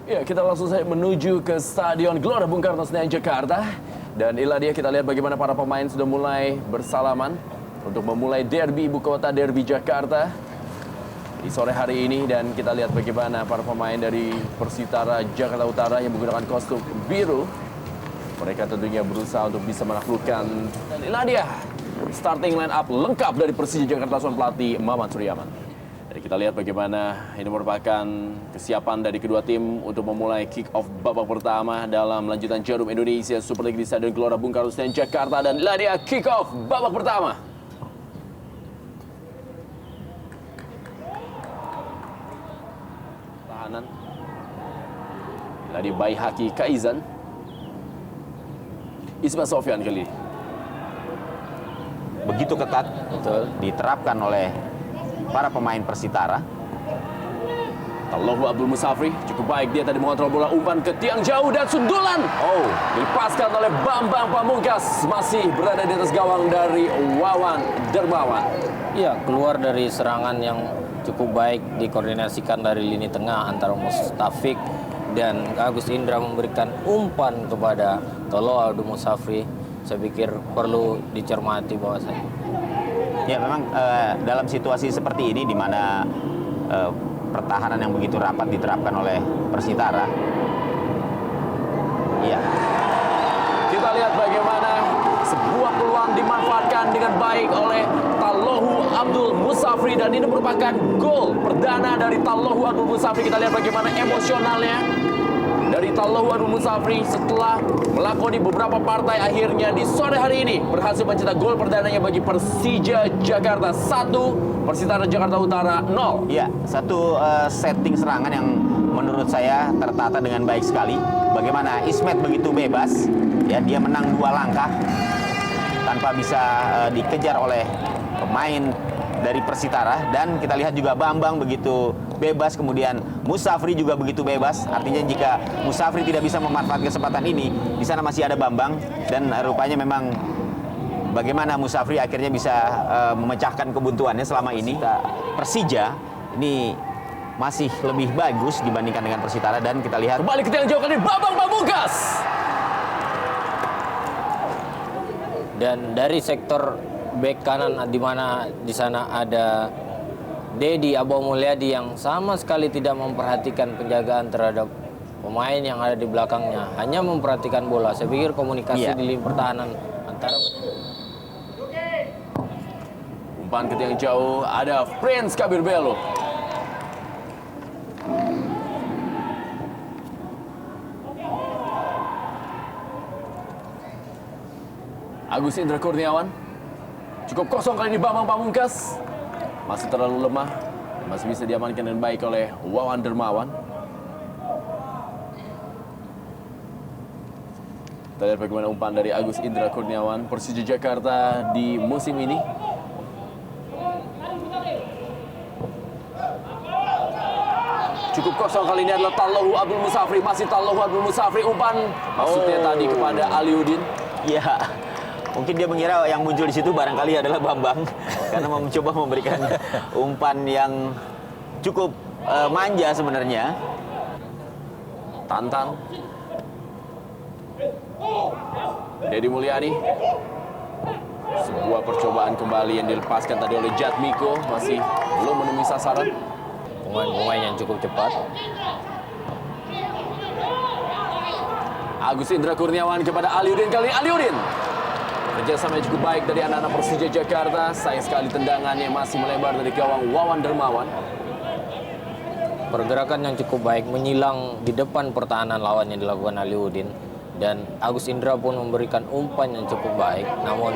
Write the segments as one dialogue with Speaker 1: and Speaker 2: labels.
Speaker 1: Ya, kita langsung saja menuju ke Stadion Gelora Bung Karno Senayan, Jakarta. Dan inilah dia, kita lihat bagaimana para pemain sudah mulai bersalaman untuk memulai derby ibu kota, derby Jakarta di sore hari ini. Dan kita lihat bagaimana para pemain dari Persitara Jakarta Utara yang menggunakan kostum biru. Mereka tentunya berusaha untuk bisa menaklukkan. Dan inilah dia, starting line up lengkap dari Persija Jakarta Asuhan pelatih Maman Suryaman. Jadi kita lihat bagaimana ini merupakan kesiapan dari kedua tim untuk memulai kick off babak pertama dalam lanjutan Jarum Indonesia Super League di Stadion Gelora Bung Karno Senayan, Jakarta. Dan inilah dia kick off babak pertama. Tahanan. Inilah dia Baihaki Kaizan. Isma Sofyan kali ini.
Speaker 2: Begitu ketat diterapkan oleh para pemain Persitara.
Speaker 1: Tallohu Abdul Musafri cukup baik, dia tadi mengontrol bola, umpan ke tiang jauh dan sundulan. Dilepaskan oleh Bambang Pamungkas, masih berada di atas gawang dari Wawan Dermawan.
Speaker 3: Iya, keluar dari serangan yang cukup baik, dikoordinasikan dari lini tengah antara Mustafik dan Agus Indra memberikan umpan kepada Tallohu Abdul Musafri. Saya pikir perlu dicermati bahwasanya.
Speaker 2: Ya, memang dalam situasi seperti ini di mana pertahanan yang begitu rapat diterapkan oleh Persitara. Iya.
Speaker 1: Kita lihat bagaimana sebuah peluang dimanfaatkan dengan baik oleh Tallohu Abdul Musafri, dan ini merupakan gol perdana dari Tallohu Abdul Musafri. Kita lihat bagaimana emosionalnya dari Tallohu Abdul Musafri setelah melakoni beberapa partai, akhirnya di sore hari ini berhasil mencetak gol perdananya bagi Persija Jakarta 1, Persitara Jakarta Utara 0.
Speaker 2: Iya, satu setting serangan yang menurut saya tertata dengan baik sekali. Bagaimana Ismet begitu bebas, ya, dia menang 2 langkah tanpa bisa dikejar oleh pemain dari Persitara. Dan kita lihat juga Bambang begitu bebas, kemudian Musafri juga begitu bebas. Artinya jika Musafri tidak bisa memanfaatkan kesempatan ini, di sana masih ada Bambang. Dan rupanya memang bagaimana Musafri akhirnya bisa memecahkan kebuntuannya selama ini. Persija ini masih lebih bagus dibandingkan dengan Persitara, dan kita lihat
Speaker 1: kembali ke tiang jauh kali Bambang Pamungkas.
Speaker 3: Dan dari sektor bek kanan, di mana di sana ada Dedi Abou Mulyadi yang sama sekali tidak memperhatikan penjagaan terhadap pemain yang ada di belakangnya, hanya memperhatikan bola. Saya pikir komunikasi di lini pertahanan antara
Speaker 1: umpan ke tiang jauh, ada Prince Kabir Belo. Agus Indra Kurniawan. Cukup kosong kali ini Bambang Pamungkas. Masih terlalu lemah. Masih bisa diamankan dengan baik oleh Wawan Dermawan. Kita lihat bagaimana umpan dari Agus Indra Kurniawan, Persija Jakarta di musim ini. Cukup kosong kali ini adalah Tallohu Abdul Musafri. Masih Tallohu Abdul Musafri. Umpan maksudnya tadi kepada Aliuddin.
Speaker 2: ya, mungkin dia mengira yang muncul di situ barangkali adalah Bambang karena mencoba memberikan umpan yang cukup manja sebenarnya.
Speaker 1: Tantan. Dedi Mulyadi. Sebuah percobaan kembali yang dilepaskan tadi oleh Jatmiko, masih belum menemui sasaran.
Speaker 3: pemain-pemain yang cukup cepat.
Speaker 1: Agus Indra Kurniawan kepada Aliuddin, kali ini Aliuddin. Kerjasama yang cukup baik dari anak-anak Persija Jakarta. Sayang sekali tendangannya masih melebar dari gawang Wawan Dermawan.
Speaker 3: Pergerakan yang cukup baik menyilang di depan pertahanan lawan yang dilakukan Aliuddin. Dan Agus Indra pun memberikan umpan yang cukup baik. Namun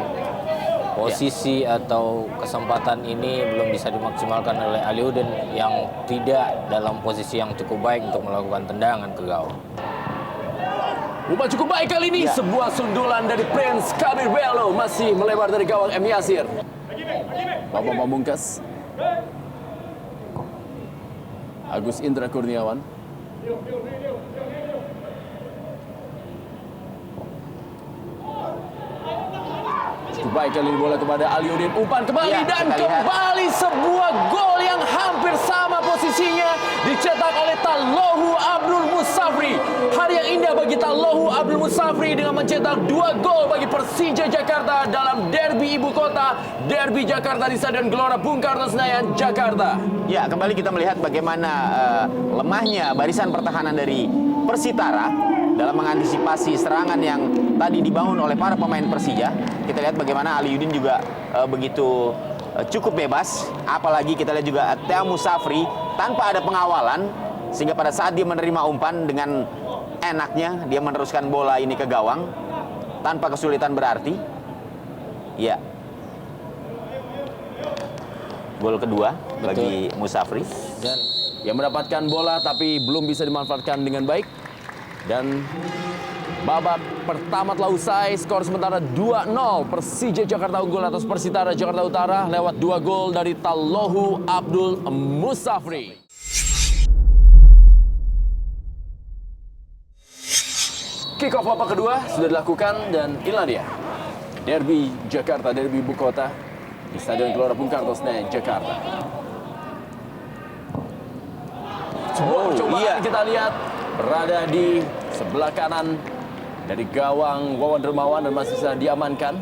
Speaker 3: posisi atau kesempatan ini belum bisa dimaksimalkan oleh Aliuddin yang tidak dalam posisi yang cukup baik untuk melakukan tendangan ke gawang.
Speaker 1: Umpan cukup baik kali ini, sebuah sundulan dari Prince Kabir Belo masih melebar dari gawang M. Yasir. Bambang Pamungkas. Agus Indra Kurniawan. Cukup baik kali ini bola kepada Aliuddin. Umpan kembali dan kembali sebuah gol yang hampir sama posisinya dicetak oleh Tallohu Abdul Musafri. dengan mencetak 2 gol bagi Persija Jakarta dalam derby ibu kota, derby Jakarta di Stadion Gelora Bung Karno Senayan, Jakarta.
Speaker 2: Ya, kembali kita melihat bagaimana lemahnya barisan pertahanan dari Persitara dalam mengantisipasi serangan yang tadi dibangun oleh para pemain Persija. Kita lihat bagaimana Aliudin juga begitu cukup bebas, apalagi kita lihat juga Theo Musafri tanpa ada pengawalan, sehingga pada saat dia menerima umpan dengan enaknya dia meneruskan bola ini ke gawang tanpa kesulitan berarti. Ya, gol kedua bagi Musafri.
Speaker 3: Dan
Speaker 1: Yang mendapatkan bola tapi belum bisa dimanfaatkan dengan baik. Dan babak pertama telah usai, skor sementara 2-0. Persija Jakarta unggul atas Persitara Jakarta Utara lewat 2 gol dari Tallohu Abdul Musafri. Kick off babak kedua sudah dilakukan dan inilah dia. Derby Jakarta, derby ibu kota di Stadion Gelora Bung Karno Senayan, Jakarta. Sebuah percobaan kita lihat berada di sebelah kanan dari gawang Wawan Dermawan dan masih bisa diamankan.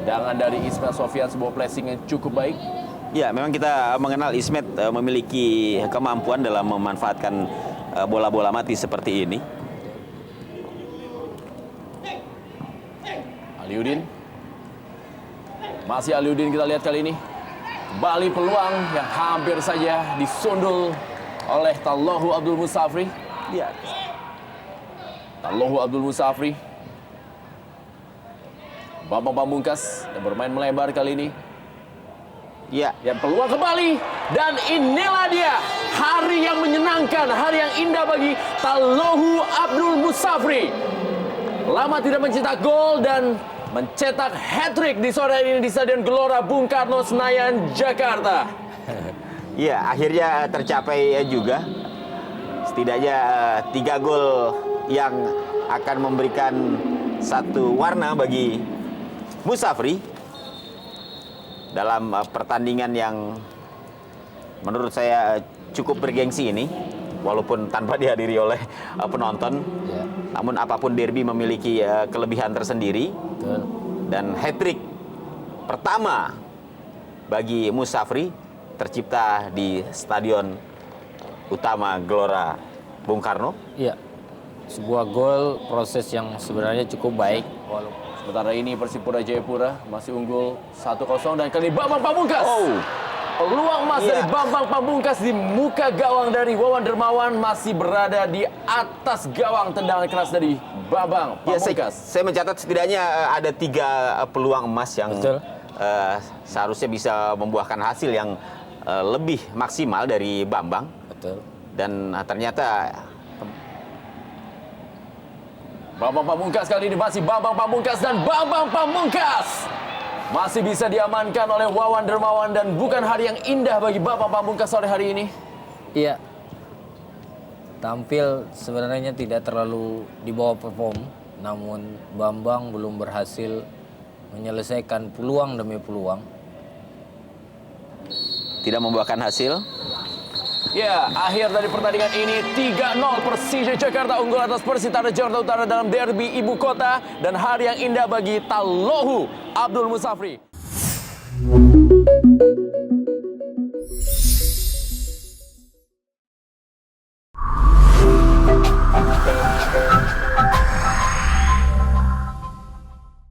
Speaker 1: Tendangan dari Ismail Sofyan, sebuah placing yang cukup baik.
Speaker 2: Ya, memang kita mengenal Ismet memiliki kemampuan dalam memanfaatkan bola-bola mati seperti ini.
Speaker 1: Aliudin. Masih Aliudin kita lihat kali ini. Kembali peluang yang hampir saja disundul oleh Tallohu Abdul Musafri.
Speaker 2: Ya.
Speaker 1: Tallohu Abdul Musafri. Bambang Pamungkas yang bermain melebar kali ini.
Speaker 2: Ya,
Speaker 1: Dan peluang kembali. Dan inilah dia. Hari yang menyenangkan. Hari yang indah bagi Tallohu Abdul Musafri. Lama tidak mencetak gol dan mencetak hat-trick di sore ini di Stadion Gelora Bung Karno Senayan, Jakarta.
Speaker 2: ya, akhirnya tercapai juga. Setidaknya 3 gol yang akan memberikan satu warna bagi Musafri dalam pertandingan yang menurut saya cukup bergengsi ini, walaupun tanpa dihadiri oleh penonton.
Speaker 3: ya,
Speaker 2: Namun apapun derby memiliki kelebihan tersendiri.
Speaker 3: betul.
Speaker 2: Dan hat-trick pertama bagi Musafri tercipta di Stadion Utama Gelora Bung Karno.
Speaker 3: Iya. Sebuah gol, proses yang sebenarnya cukup baik.
Speaker 1: Walaupun sementara ini Persipura Jayapura masih unggul 1-0 dan kali ini Bambang Pamungkas. Peluang emas dari Bambang Pamungkas di muka gawang dari Wawan Dermawan masih berada di atas gawang. Tendangan keras dari Bambang
Speaker 2: Ya,
Speaker 1: Pamungkas.
Speaker 2: saya mencatat setidaknya ada 3 peluang emas yang
Speaker 3: Betul.
Speaker 2: seharusnya bisa membuahkan hasil yang lebih maksimal dari Bambang.
Speaker 3: Betul.
Speaker 2: Dan ternyata
Speaker 1: Bambang Pamungkas kali ini masih Bambang Pamungkas dan Bambang Pamungkas masih bisa diamankan oleh Wawan Dermawan dan bukan hari yang indah bagi Bambang Pamungkas sore hari ini.
Speaker 3: Iya. Tampil sebenarnya tidak terlalu di bawah perform, namun Bambang belum berhasil menyelesaikan peluang demi peluang.
Speaker 2: tidak membuahkan hasil.
Speaker 1: Ya, akhir dari pertandingan ini 3-0 Persija Jakarta unggul atas Persitara Jakarta Utara dalam derby ibu kota dan hari yang indah bagi Tallohu Abdul Musafri.